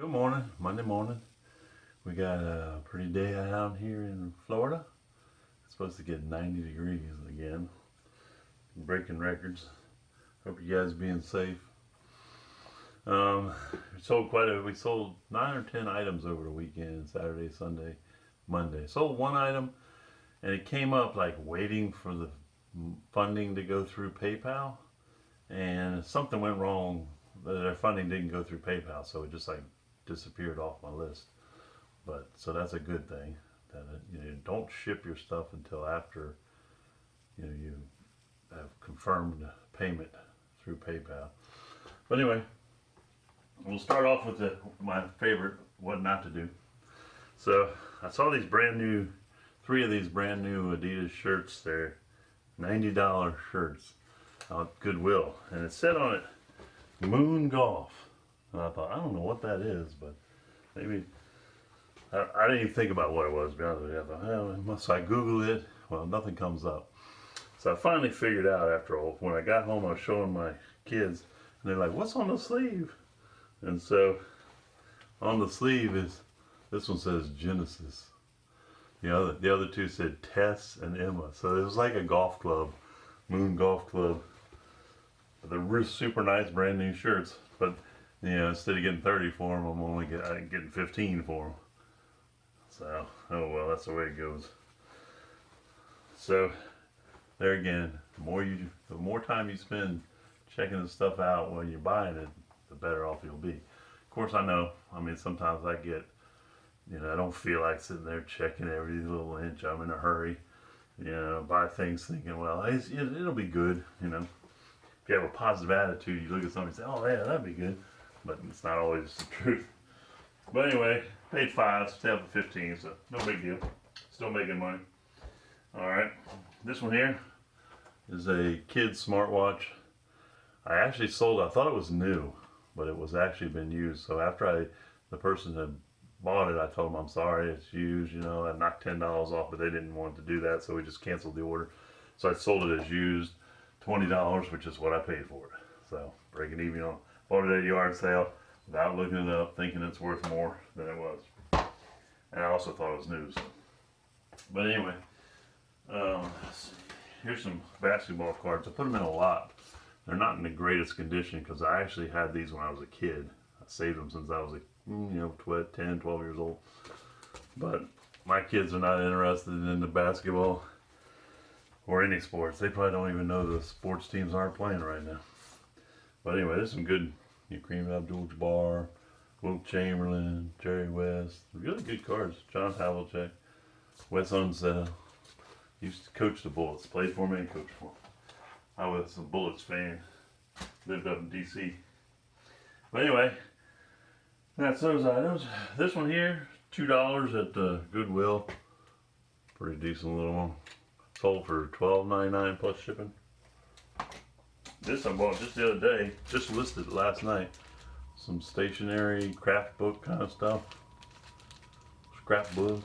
Good morning, Monday morning. We got a pretty day out here in Florida. It's supposed to get 90 degrees again. Breaking records. Hope you guys are being safe. We sold 9 or 10 items over the weekend, Saturday, Sunday, Monday. Sold one item and it came up like waiting for the funding to go through PayPal, and something went wrong. Their funding didn't go through PayPal, so it just like disappeared off my list. But so that's a good thing, that don't ship your stuff until after you have confirmed payment through PayPal. But anyway, we'll start off with my favorite, what not to do. So I saw these brand new, 3 of these brand new Adidas shirts. They're $90 shirts out Goodwill, and it said on it Moon Golf. And I thought, I don't know what that is, but maybe I didn't even think about what it was, to be honest with you. I thought, so I Googled it. Well, nothing comes up. So I finally figured out after all. When I got home, I was showing my kids, and they're like, "What's on the sleeve?" And so on the sleeve this one says Genesis. The other 2 said Tess and Emma. So it was like a golf club, Moon Golf Club. They're super nice, brand new shirts, but instead of getting 30 for them, I'm getting 15 for them. So, oh well, that's the way it goes. So, there again, the more time you spend checking the stuff out when you're buying it, the better off you'll be. Of course, I know. I mean, sometimes I get, I don't feel like sitting there checking every little inch. I'm in a hurry. Buy things thinking, well, it'll be good. If you have a positive attitude, you look at something and say, "Oh yeah, that'd be good," but it's not always the truth. But anyway, paid 5, stayed up to 15, so no big deal. Still making money. All right, this one here is a kid's smartwatch. I actually sold it. I thought it was new, but it was actually been used. So after the person had bought it, I told them, "I'm sorry, it's used." I knocked $10 off, but they didn't want to do that, so we just canceled the order. So I sold it as used, $20, which is what I paid for it. So breaking even on, bought it at a yard sale without looking it up, thinking it's worth more than it was. And I also thought it was new. So. But anyway, let's see. Here's some basketball cards. I put them in a lot. They're not in the greatest condition because I actually had these when I was a kid. I saved them since I was 10, 12 years old. But my kids are not interested in the basketball or any sports. They probably don't even know the sports teams aren't playing right now. But anyway, there's some good Kareem Abdul-Jabbar, Wilt Chamberlain, Jerry West. Really good cards. John Havlicek, Wes Unseld. Used to coach the Bullets. Played for me and coached for me. I was a Bullets fan. Lived up in D.C. But anyway, that's those items. This one here, $2 at Goodwill. Pretty decent little one. Sold for $12.99 plus shipping. This I bought just the other day, just listed last night. Some stationery, craft book kind of stuff. Scrapbook.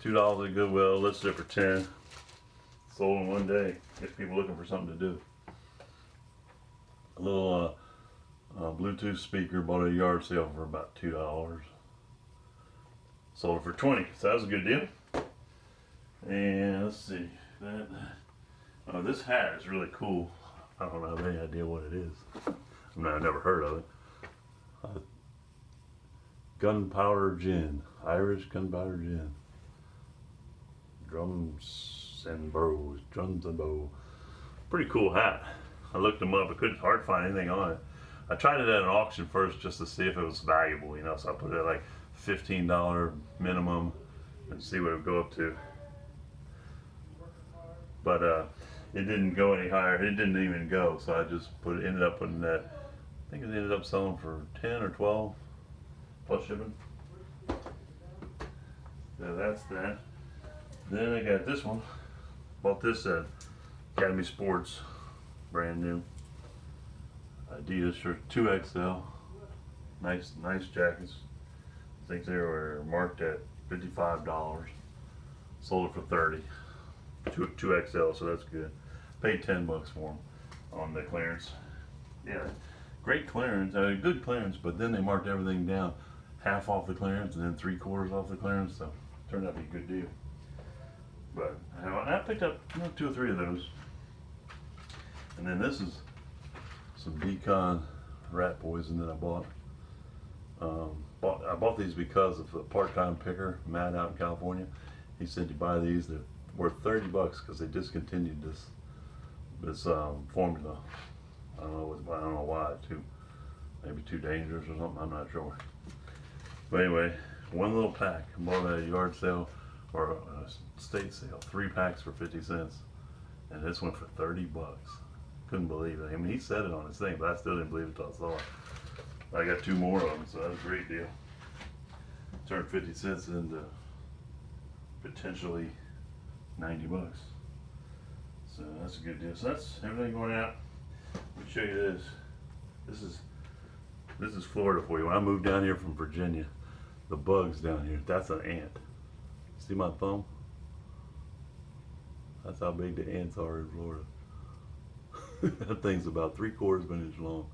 $2 at Goodwill, listed it for 10. Sold in one day. Get people looking for something to do. A little Bluetooth speaker, bought at a yard sale for about $2. Sold it for 20, so that was a good deal. And let's see, this hat is really cool. I don't have any idea what it is. I've never heard of it. Gunpowder gin, Irish gunpowder gin. Drums and bows. Pretty cool hat. I looked them up. I couldn't hard find anything on it. I tried it at an auction first just to see if it was valuable, so I put it at like $15 minimum and see what it would go up to. But it didn't go any higher. It didn't even go, so I just ended up putting that. I think it ended up selling for 10 or 12 plus shipping. So that's that. Then I got this one. Bought this at Academy Sports, brand new. Adidas shirt, 2XL. Nice jackets. I think they were marked at $55. Sold it for 30. 2XL, so that's good. Paid $10 for them on the clearance. Yeah, great clearance, good clearance, but then they marked everything down half off the clearance and then 3/4 off the clearance, so turned out to be a good deal. But I picked up 2 or 3 of those. And then this is some Decon rat poison that I bought. I bought these because of a part-time picker, Matt out in California. He said to buy these, they're worth $30 because they discontinued this formula. I don't know why. Maybe too dangerous or something. I'm not sure. But anyway, one little pack. I bought at a yard sale or a state sale. 3 packs for 50 cents, and this went for $30. Couldn't believe it. I mean, he said it on his thing, but I still didn't believe it until I saw it. I got 2 more of them, so that was a great deal. Turned 50 cents into potentially $90. So that's a good deal. So that's everything going out. Let me show you this. This is Florida for you. When I moved down here from Virginia, the bugs down here, that's an ant. See my thumb? That's how big the ants are in Florida. That thing's about 3/4 of an inch long.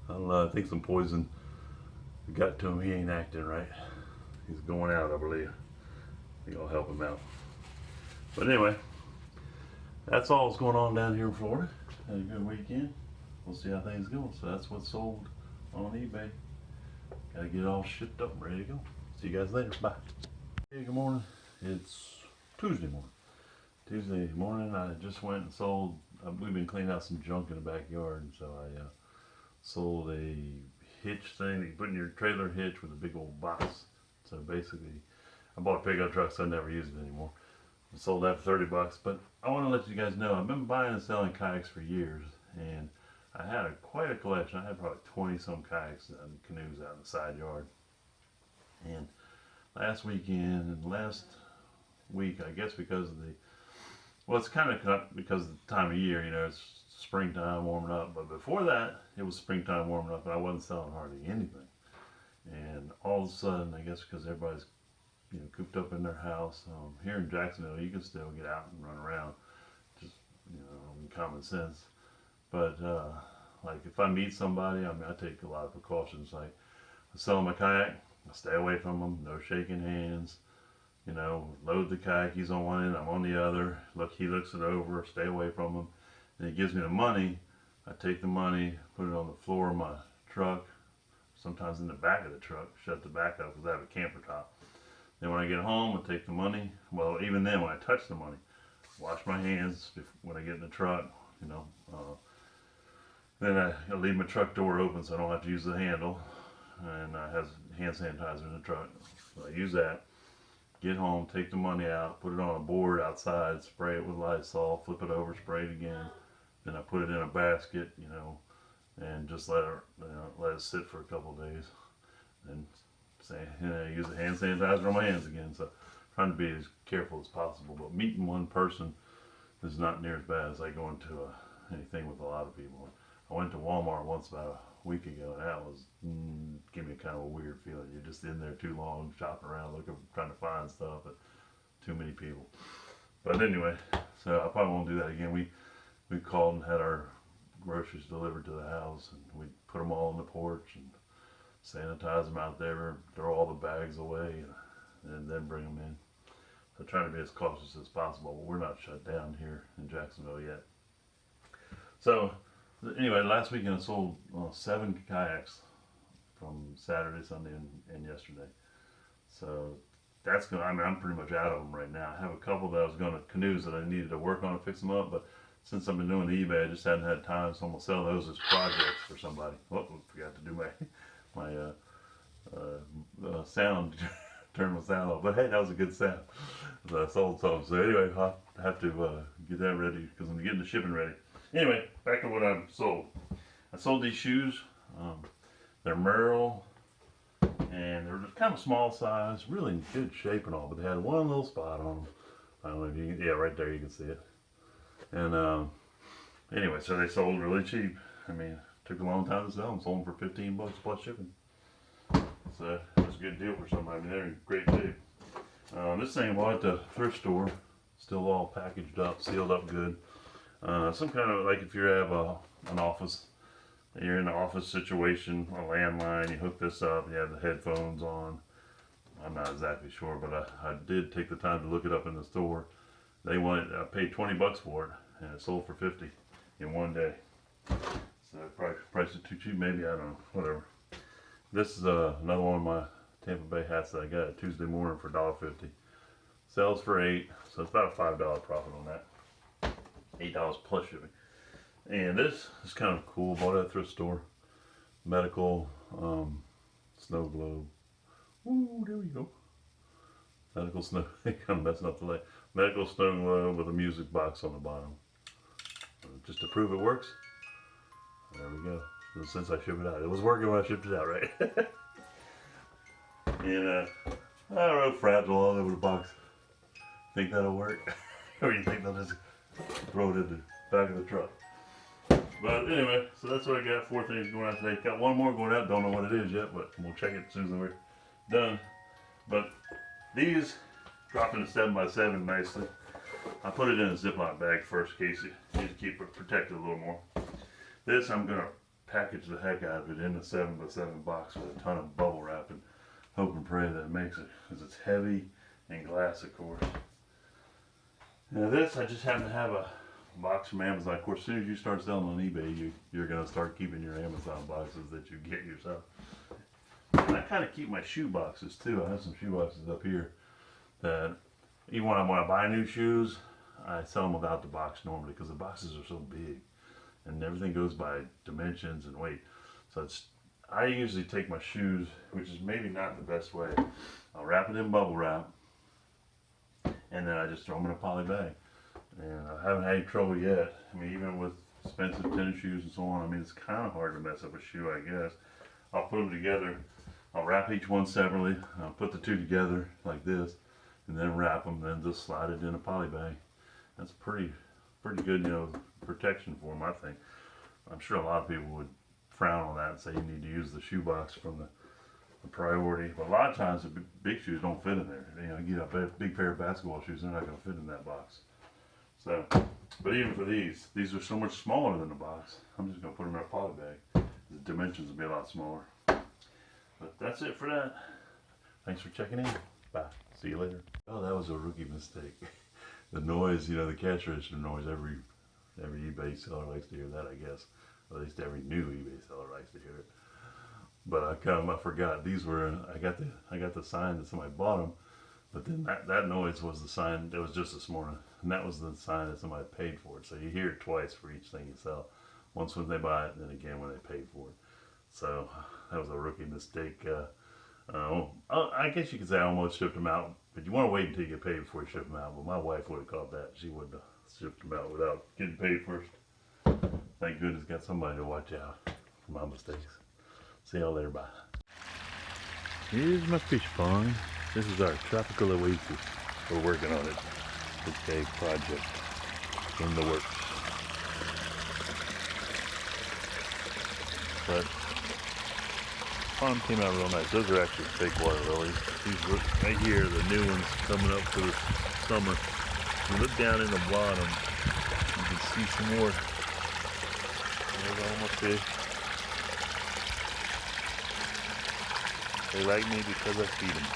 I don't know, I think some poison got to him. He ain't acting right. He's going out, I believe. I think I'll help him out. But anyway, that's all that's going on down here in Florida. Had a good weekend. We'll see how things go. So that's what's sold on eBay. Gotta get it all shipped up and ready to go. See you guys later. Bye. Hey, good morning. It's Tuesday morning. Tuesday morning, I just went and sold. We've been cleaning out some junk in the backyard, so I sold a hitch thing that you put in your trailer hitch with a big old box. So basically, I bought a pickup truck, so I never use it anymore. I sold that for $30, but I want to let you guys know I've been buying and selling kayaks for years, and I had quite a collection. I had probably 20 some kayaks and canoes out in the side yard. And last weekend and last week, I guess because of it's kind of because of the time of year, it's springtime warming up. But before that, it was springtime warming up, and I wasn't selling hardly anything. And all of a sudden, I guess because everybody's cooped up in their house, here in Jacksonville, you can still get out and run around, just common sense. But like if I meet somebody, I take a lot of precautions. Like I sell them a kayak, I stay away from them, no shaking hands. Load the kayak, he's on one end, I'm on the other. He looks it over, stay away from him. And he gives me the money. I take the money, put it on the floor of my truck, sometimes in the back of the truck, shut the back up because I have a camper top. Then when I get home, I take the money. Well, even then, when I touch the money, wash my hands when I get in the truck. Then I leave my truck door open so I don't have to use the handle. And I have hand sanitizer in the truck. So I use that. Get home, take the money out, put it on a board outside, spray it with Lysol, flip it over, spray it again. Then I put it in a basket, and just let it sit for a couple of days. And use the hand sanitizer on my hands again. So trying to be as careful as possible. But meeting one person is not near as bad as I go into anything with a lot of people. I went to Walmart once about a week ago, and that was give me kind of a weird feeling. You're just in there too long, shopping around, trying to find stuff, but too many people. But anyway, so I probably won't do that again. We called and had our groceries delivered to the house, and we put them all on the porch and sanitize them out there, throw all the bags away, and then bring them in. So trying to be as cautious as possible, but we're not shut down here in Jacksonville yet. So anyway, last weekend I sold 7 kayaks from Saturday, Sunday, and yesterday. So that's going. I'm pretty much out of them right now. I have a couple that I was going to canoes that I needed to work on and fix them up, but since I've been doing the eBay, I just hadn't had time, so I'm gonna sell those as projects for somebody. Oh, forgot to do my sound, turn my sound off. But hey, that was a good sound. So I sold some. So anyway, I'll have to get that ready because I'm getting the shipping ready. Anyway, back to what I sold. I sold these shoes. They're Merrell, and they're kind of small size, really in good shape and all, but they had one little spot on them. I don't know if you can, yeah, right there you can see it. And anyway, so they sold really cheap. I mean, took a long time to sell them. Sold them for $15 plus shipping. So it was a good deal for somebody. I mean, they're in great shape. This thing I bought at the thrift store, still all packaged up, sealed up good. Some kind of, like if you have an office you're in an office situation, a landline, you hook this up, you have the headphones on. I'm not exactly sure, but I did take the time to look it up in the store. I paid $20 for it, and it sold for 50 in one day. So price is too cheap, maybe, I don't know, whatever. This is another one of my Tampa Bay hats that I got Tuesday morning for $1.50. Sells for $8, so it's about a $5 profit on that. $8 plus shipping. And this is kind of cool. Bought it at a thrift store. Medical snow globe. Ooh, there we go. Medical snow. Kind of messing up the light. Medical snow globe with a music box on the bottom. Just to prove it works. There we go. Since I shipped it out, it was working when I shipped it out, right? And I wrote fragile all over the box. Think that'll work? Or you think they'll just throw it in the back of the truck? But anyway, so that's what I got. 4 things going out today. Got one more going out. Don't know what it is yet, but we'll check it as soon as we're done. But these drop into 7x7 nicely. I put it in a Ziploc bag first in case you need to keep it protected a little more. This I'm going to package the heck out of it in a 7x7 box with a ton of bubble wrap and hope and pray that it makes it, because it's heavy and glass, of course. Now this, I just happen to have a box from Amazon. Of course, as soon as you start selling on eBay, you're going to start keeping your Amazon boxes that you get yourself. And I kind of keep my shoe boxes too. I have some shoe boxes up here that even when I buy new shoes, I sell them without the box normally because the boxes are so big and everything goes by dimensions and weight. So I usually take my shoes, which is maybe not the best way. I'll wrap it in bubble wrap and then I just throw them in a poly bag. And I haven't had any trouble yet. I mean, even with expensive tennis shoes and so on, I mean, it's kind of hard to mess up a shoe, I guess. I'll put them together. I'll wrap each one separately. I'll put the two together like this, and then wrap them, then just slide it in a poly bag. That's pretty good, protection for them, I think. I'm sure a lot of people would frown on that and say you need to use the shoe box from the priority. But a lot of times the big shoes don't fit in there. You get a big pair of basketball shoes, they're not going to fit in that box. So, but even for these are so much smaller than the box. I'm just going to put them in a poly bag. The dimensions will be a lot smaller. But that's it for that. Thanks for checking in. Bye. See you later. Oh, that was a rookie mistake. The noise, the cash register noise, every eBay seller likes to hear that, I guess. Or at least every new eBay seller likes to hear it. But I forgot. These were, I got the sign that somebody bought them. But then that noise was the sign that was just this morning. And that was the sign that somebody paid for it. So you hear it twice for each thing you sell. Once when they buy it, and then again when they paid for it. So that was a rookie mistake. I guess you could say I almost shipped them out. But you want to wait until you get paid before you ship them out. But my wife would have caught that. She wouldn't have shipped them out without getting paid first. Thank goodness got somebody to watch out for my mistakes. See y'all later. Bye. Here's my fish pond. This is our tropical oasis. We're working on it. Okay, project in the works. But pond came out real nice. Those are actually fake water lilies. These right here, the new ones coming up for the summer. If you look down in the bottom, you can see some more. There's all my fish. They like me because I feed them.